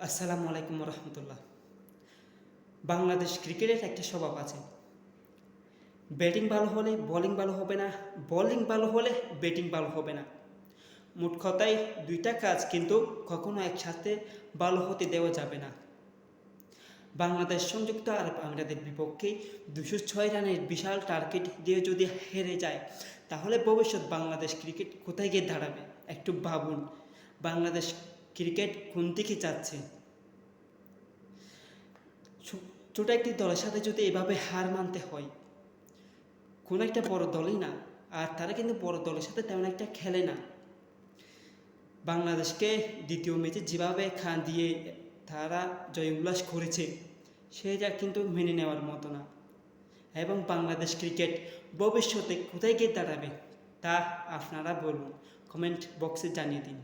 আসসালামু আলাইকুম রহমতুল্লাহ। বাংলাদেশ ক্রিকেটের একটা স্বভাব আছে, ব্যাটিং ভালো হলে বোলিং ভালো হবে না, বোলিং ভালো হলে ব্যাটিং ভালো হবে না। মোট কথায় দুইটা কাজ কিন্তু কখনো একসাথে ভালো হতে দেওয়া যাবে না। বাংলাদেশ সংযুক্ত আরব আমিরাতের বিপক্ষে 206 রানের বিশাল টার্গেট দিয়ে যদি হেরে যায়, তাহলে ভবিষ্যৎ বাংলাদেশ ক্রিকেট কোথায় গিয়ে দাঁড়াবে? একটু ভাবুন, বাংলাদেশ ক্রিকেট কোন দিকে যাচ্ছে? ছোট একটি দলের সাথে যদি এভাবে হার মানতে হয়, কোনো একটা বড় দলই না, আর তারা কিন্তু বড় দলের সাথে তেমন একটা খেলে না। বাংলাদেশকে দ্বিতীয় ম্যাচে যেভাবে খান দিয়ে তারা জয় উল্লাস করেছে, সেটা কিন্তু মেনে নেওয়ার মতো না। এবং বাংলাদেশ ক্রিকেট ভবিষ্যতে কোথায় গিয়ে দাঁড়াবে তা আপনারা বলুন, কমেন্ট বক্সে জানিয়ে দিন।